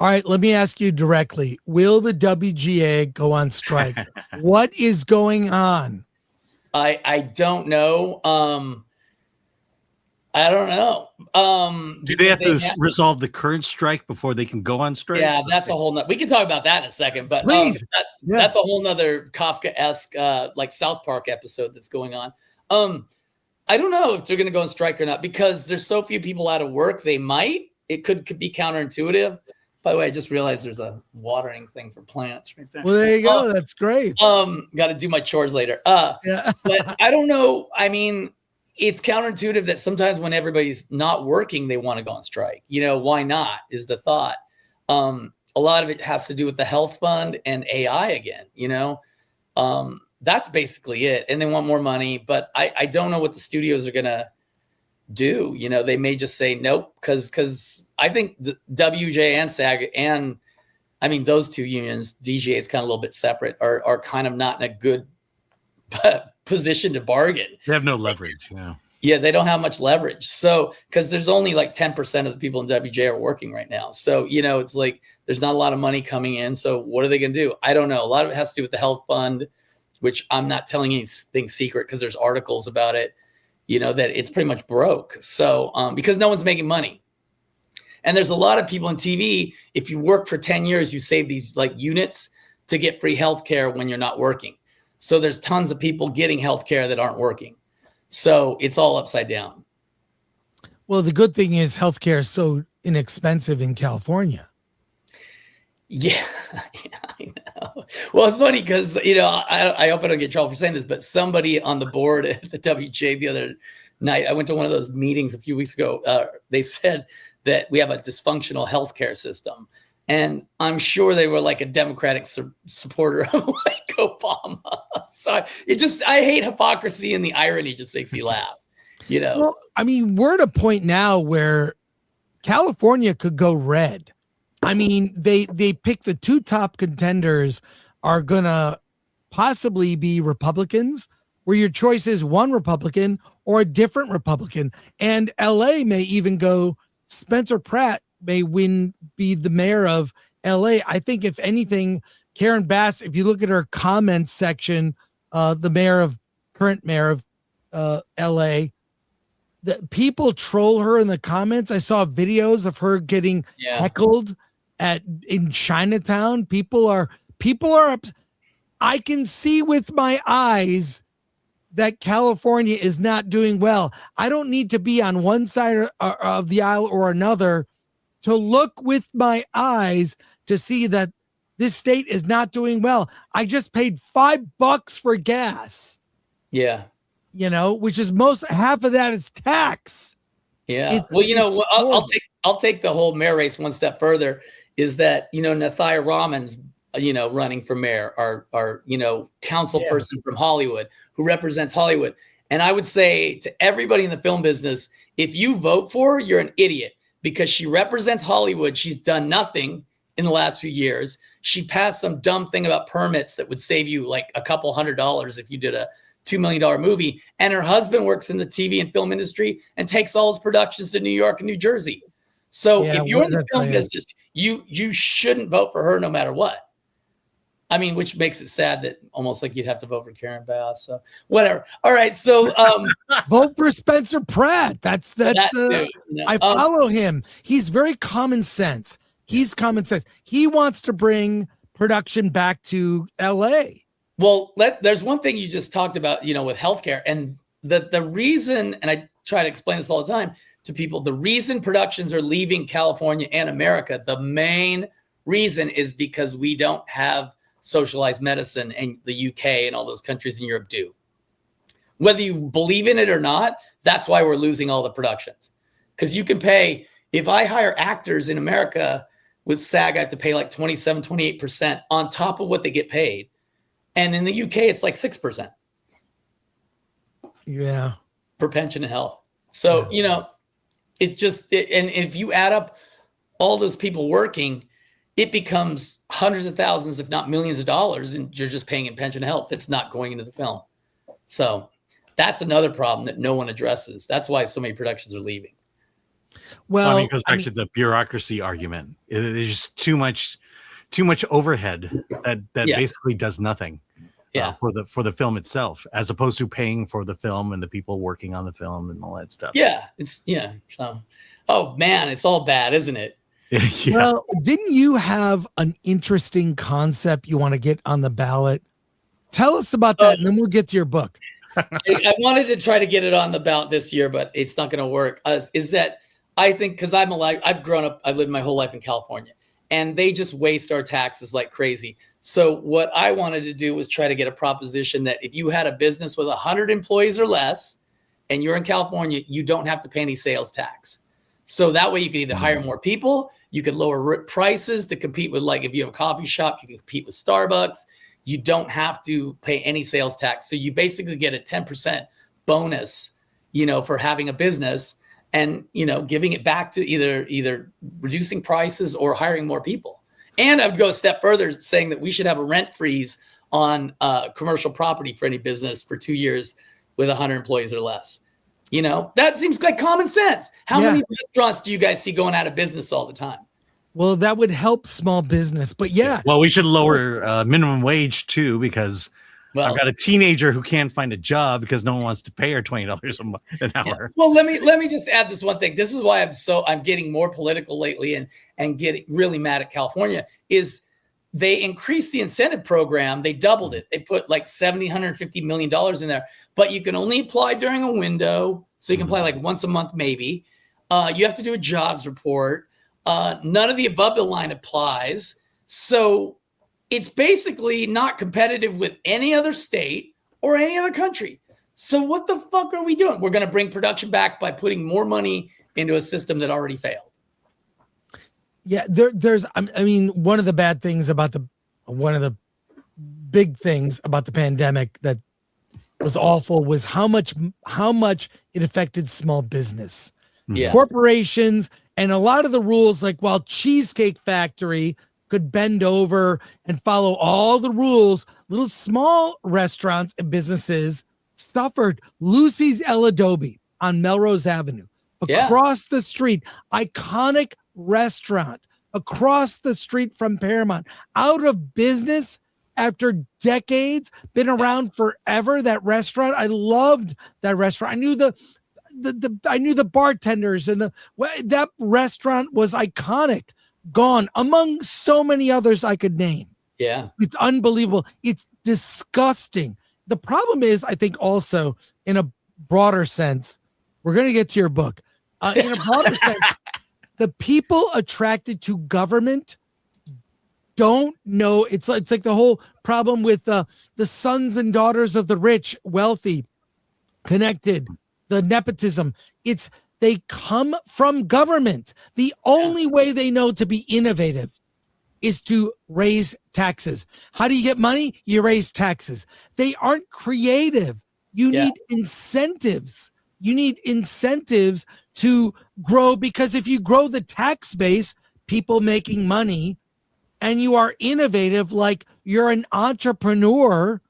All right, let me ask you directly. Will the WGA go on strike? What is going on? I don't know. I don't know. Do they have to resolve the current strike before they can go on strike? Yeah, that's a whole nother. We can talk about that in a second, but that's a whole nother Kafka-esque, like South Park episode that's going on. I don't know if they're going to go on strike or not because there's so few people out of work. They might. It could be counterintuitive. By the way, I just realized there's a watering thing for plants right there. Well, there you go. That's great. Got to do my chores later. Yeah. But I don't know. I mean, it's counterintuitive that sometimes when everybody's not working, they want to go on strike. Why not is the thought. A lot of it has to do with the health fund and AI again, that's basically it. And they want more money, but I don't know what the studios are going to do. They may just say nope, because I think the WJ and SAG and I mean, those two unions, DGA is kind of a little bit separate, are kind of not in a good position to bargain. They have no leverage. Yeah, they don't have much leverage. So, because there's only like 10% of the people in WJ are working right now. So, it's like there's not a lot of money coming in. So, what are they going to do? I don't know. A lot of it has to do with the health fund, which I'm not telling anything secret because there's articles about it, that it's pretty much broke. So, because no one's making money. And there's a lot of people on TV. If you work for 10 years, you save these like units to get free healthcare when you're not working. So there's tons of people getting healthcare that aren't working. So it's all upside down. Well, the good thing is healthcare is so inexpensive in California. Yeah, I know. Well, it's funny because, I hope I don't get in trouble for saying this, but somebody on the board at the WJ the other night, I went to one of those meetings a few weeks ago. They said that we have a dysfunctional healthcare system. And I'm sure they were like a Democratic supporter of like Obama. So I hate hypocrisy, and the irony just makes me laugh, Well, I mean, we're at a point now where California could go red. I mean, they pick the two top contenders are going to possibly be Republicans, where your choice is one Republican or a different Republican. And LA may even go Spencer Pratt may be the mayor of LA. I think if anything, Karen Bass, if you look at her comments section, the current mayor of LA, the people troll her in the comments. I saw videos of her getting heckled in Chinatown. People are I can see with my eyes that California is not doing well. I don't need to be on one side of the aisle or another to look with my eyes to see that this state is not doing well. I just paid $5 for gas. Yeah. Which is half of that is tax. Yeah. I'll take the whole mayor race one step further is that, Nathia Raman's, running for mayor, our council person from Hollywood who represents Hollywood. And I would say to everybody in the film business, if you vote for her, you're an idiot because she represents Hollywood. She's done nothing in the last few years. She passed some dumb thing about permits that would save you like a couple $100 if you did a $2 million movie. And her husband works in the TV and film industry and takes all his productions to New York and New Jersey. So if you're in the film business, you shouldn't vote for her no matter what. I mean, which makes it sad that almost like you'd have to vote for Karen Bass. So whatever. All right. So vote for Spencer Pratt. I follow him. He's very common sense. He's common sense. He wants to bring production back to LA. Well, there's one thing you just talked about, with healthcare, and the reason, and I try to explain this all the time to people, the reason productions are leaving California and America, the main reason is because we don't have socialized medicine, and the UK and all those countries in Europe do. Whether you believe in it or not, that's why we're losing all the productions. Because you can pay, if I hire actors in America with SAG, I have to pay like 27, 28% on top of what they get paid. And in the UK, it's like 6%. Yeah. For pension and health. So, it's just, and if you add up all those people working, it becomes hundreds of thousands, if not millions of dollars, and you're just paying in pension and health. That's not going into the film. So that's another problem that no one addresses. That's why so many productions are leaving. Well, I mean, it goes back to the bureaucracy argument. There's just too much overhead that basically does nothing for the film itself, as opposed to paying for the film and the people working on the film and all that stuff. Yeah, So, oh man, it's all bad, isn't it? Yeah. Well, didn't you have an interesting concept you want to get on the ballot? Tell us about that, and then we'll get to your book. I wanted to try to get it on the ballot this year, but it's not going to work. Is that I think because I've grown up, I've lived my whole life in California, and they just waste our taxes like crazy. So what I wanted to do was try to get a proposition that if you had a business with 100 employees or less, and you're in California, you don't have to pay any sales tax. So that way you can either hire more people, you could lower prices to compete with, like, if you have a coffee shop, you can compete with Starbucks. You don't have to pay any sales tax. So you basically get a 10% bonus, for having a business and, giving it back to either reducing prices or hiring more people. And I would go a step further, saying that we should have a rent freeze on commercial property for any business for 2 years with 100 employees or less. That seems like common sense. How many restaurants do you guys see going out of business all the time? Well, that would help small business, but yeah. Well, we should lower minimum wage too, because I've got a teenager who can't find a job because no one wants to pay her $20 an hour. Yeah. Well, let me just add this one thing. This is why I'm getting more political lately and getting really mad at California. Is they increased the incentive program. They doubled it. They put like $150 million in there, but you can only apply during a window. So you can apply like once a month, maybe. You have to do a jobs report. None of the above the line applies. So it's basically not competitive with any other state or any other country. So what the fuck are we doing? We're going to bring production back by putting more money into a system that already failed. Yeah, there's one of the bad things about one of the big things about the pandemic that was awful was how much it affected small business. Yeah. Corporations, and a lot of the rules, like while Cheesecake Factory could bend over and follow all the rules, little small restaurants and businesses suffered. Lucy's El Adobe on Melrose Avenue, across the street, iconic restaurant across the street from Paramount, out of business after decades, been around forever. That restaurant, I loved that restaurant. I knew I knew the bartenders, and that restaurant was iconic, gone among so many others I could name. Yeah. It's unbelievable. It's disgusting. The problem is, I think also in a broader sense, we're going to get to your book. In a broader sense, the people attracted to government don't know. It's like the whole problem with the sons and daughters of the rich, wealthy, connected, the nepotism. They come from government. The only way they know to be innovative is to raise taxes. How do you get money? You raise taxes. They aren't creative. You need incentives. You need incentives to grow, because if you grow the tax base, people making money, and you are innovative, like you're an entrepreneur,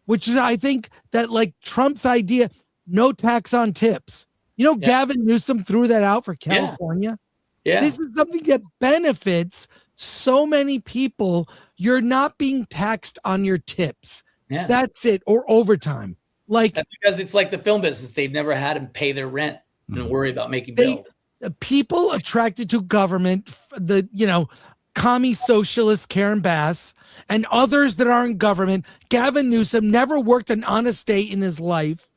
which is, I think, that like Trump's idea, no tax on tips. Gavin Newsom threw that out for California. Yeah. This is something that benefits so many people. You're not being taxed on your tips. Yeah. That's it. Or overtime. That's because it's like the film business. They've never had them pay their rent and worry about making bills. People attracted to government, commie socialist Karen Bass and others that are in government. Gavin Newsom never worked an honest day in his life,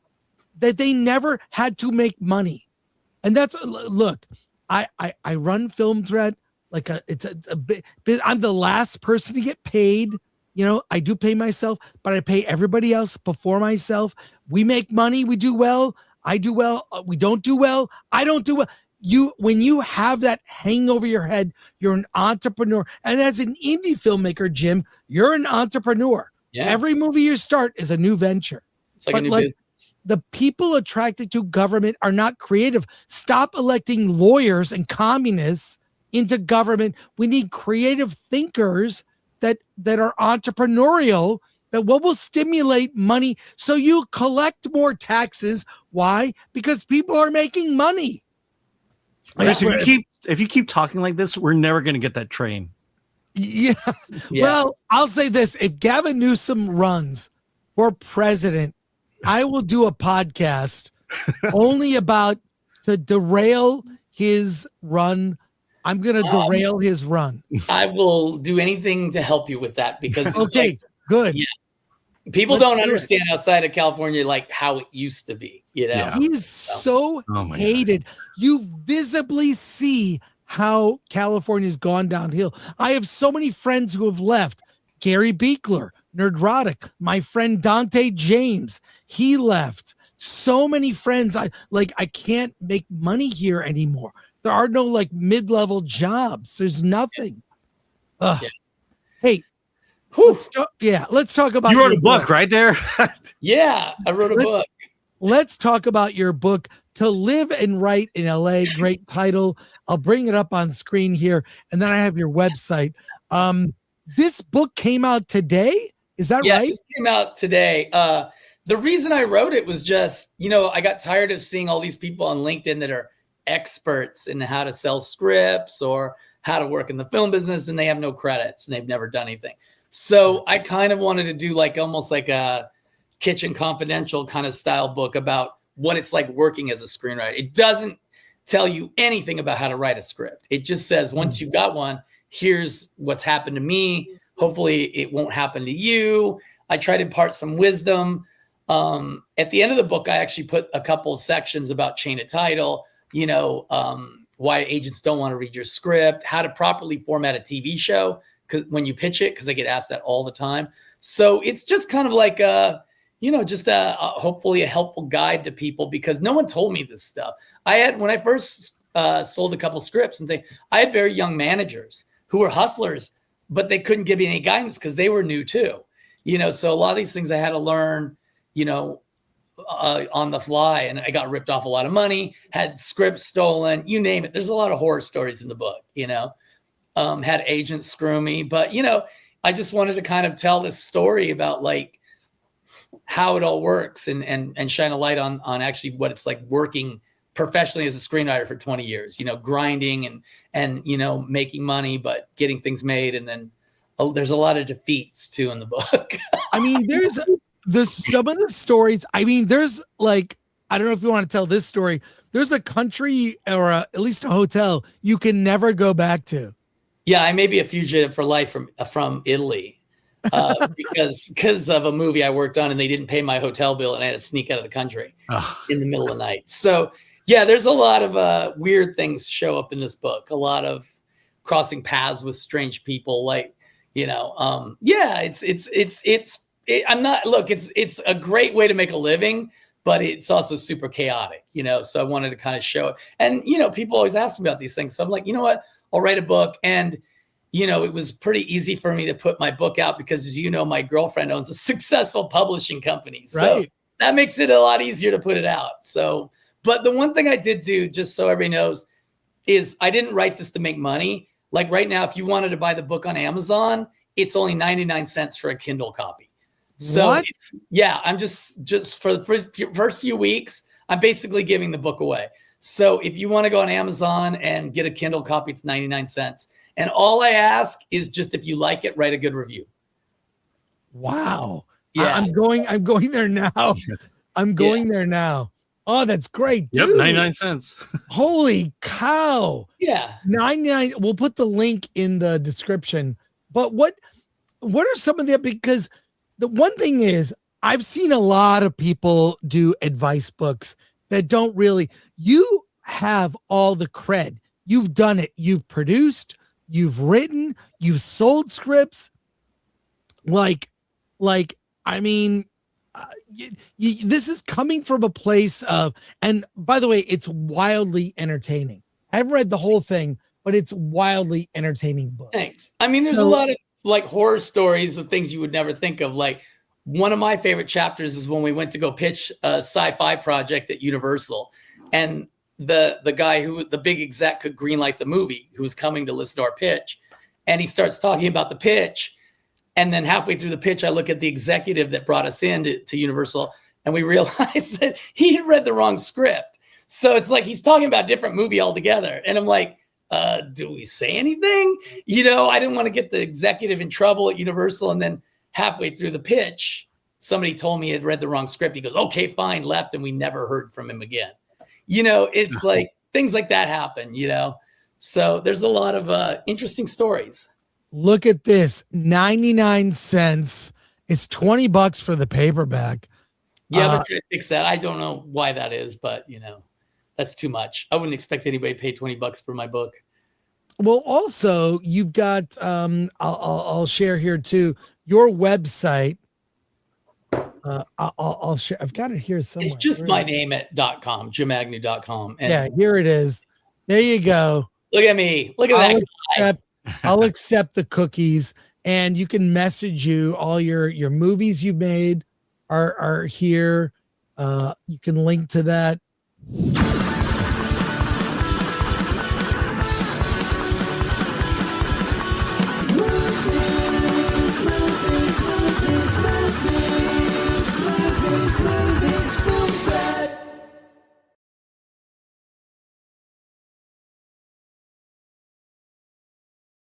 that they never had to make money. And that's, look, I run Film Threat like it's a bit, I'm the last person to get paid. I do pay myself, but I pay everybody else before myself. We make money. We do well. I do well. We don't do well. I don't do well. When you have that hanging over your head, you're an entrepreneur. And as an indie filmmaker, Jim, you're an entrepreneur. Yeah. Every movie you start is a new venture. It's like a new business. The people attracted to government are not creative. Stop electing lawyers and communists into government. We need creative thinkers that are entrepreneurial, that what will stimulate money so you collect more taxes. Why? Because people are making money. Chris, if you keep talking like this, we're never going to get that train. Yeah. Well, I'll say this: if Gavin Newsom runs for president, I will do a podcast only about to derail his run. I'm going to derail his run. I will do anything to help you with that because it's okay, good. Yeah. People don't understand outside of California like how it used to be. You know, he's so hated. God. You visibly see how California's gone downhill. I have so many friends who have left. Gary Beekler, Nerdrotic, my friend Dante James, he left. So many friends. I can't make money here anymore. There are no like mid-level jobs. There's nothing. Hey, let's talk about. You wrote a book, right there. Yeah, I wrote a book. Let's talk about your book, To Live and Write in LA. Great title. I'll bring it up on screen here, and then I have your website. This book came out today. Is that right? It came out today. The reason I wrote it was just, I got tired of seeing all these people on LinkedIn that are experts in how to sell scripts or how to work in the film business, and they have no credits and they've never done anything. So I kind of wanted to do almost like a Kitchen Confidential kind of style book about what it's like working as a screenwriter. It doesn't tell you anything about how to write a script. It just says, once you've got one, here's what's happened to me. Hopefully it won't happen to you. I try to impart some wisdom. At the end of the book, I actually put a couple of sections about chain of title, why agents don't want to read your script, how to properly format a TV show when you pitch it, because I get asked that all the time. So it's just kind of like hopefully a helpful guide to people, because no one told me this stuff. When I first sold a couple scripts and things, I had very young managers who were hustlers, but they couldn't give me any guidance because they were new too. So a lot of these things I had to learn, on the fly, and I got ripped off a lot of money, had scripts stolen, you name it. There's a lot of horror stories in the book, had agents screw me, but I just wanted to kind of tell this story about how it all works and shine a light on actually what it's like working professionally as a screenwriter for 20 years, grinding and making money, but getting things made. And then there's a lot of defeats too in the book. I mean, there's some of the stories. I mean, there's I don't know if you want to tell this story. There's a country or at least a hotel you can never go back to. Yeah, I may be a fugitive for life from Italy because of a movie I worked on, and they didn't pay my hotel bill, and I had to sneak out of the country in the middle of the night. So yeah, there's a lot of weird things show up in this book. A lot of crossing paths with strange people. It's a great way to make a living, but it's also super chaotic, so I wanted to kind of show it. And, people always ask me about these things. So I'm like, you know what, I'll write a book. And, it was pretty easy for me to put my book out because, as my girlfriend owns a successful publishing company. So that makes it a lot easier to put it out. So, but the one thing I did do, just so everybody knows, is I didn't write this to make money. Like right now, if you wanted to buy the book on Amazon, it's only 99 cents for a Kindle copy. So I'm just for the first few weeks, I'm basically giving the book away. So if you want to go on Amazon and get a Kindle copy, it's 99 cents. And all I ask is just, if you like it, write a good review. Wow. Yeah. I'm going there now. I'm going there now. Oh, that's great. Dude. Yep. 99 cents. Holy cow. Yeah. 99. We'll put the link in the description. But what are some of the, because the one thing is, I've seen a lot of people do advice books that don't really, you have all the cred. You've done it. You've produced, you've written, you've sold scripts. I mean, this is coming from a place of, and by the way, it's wildly entertaining. I haven't read the whole thing, but it's wildly entertaining book. Thanks. I mean, there's a lot of horror stories of things you would never think of. One of my favorite chapters is when we went to go pitch a sci-fi project at Universal, and the guy the big exec could greenlight the movie, who was coming to listen to our pitch, and he starts talking about the pitch, and then halfway through the pitch, I look at the executive that brought us in to Universal, and we realized that he had read the wrong script. So it's like he's talking about a different movie altogether. And I'm like, do we say anything? I didn't want to get the executive in trouble at Universal. And then halfway through the pitch, somebody told me he had read the wrong script. He goes, okay, fine, left. And we never heard from him again. It's like things like that happen, So there's a lot of interesting stories. Look at this, 99 cents. It's $20 for the paperback. Yeah, but try to fix that. I don't know why that is, but that's too much. I wouldn't expect anybody to pay $20 for my book. Well, also you've got I'll share here too, your website. I'll share. I've got it here somewhere. It's just my name at .com, jimagnew.com. And yeah, here it is. There you go. Look at me. Look at that. I'll accept the cookies, and you can message you all your movies you made are here. You can link to that.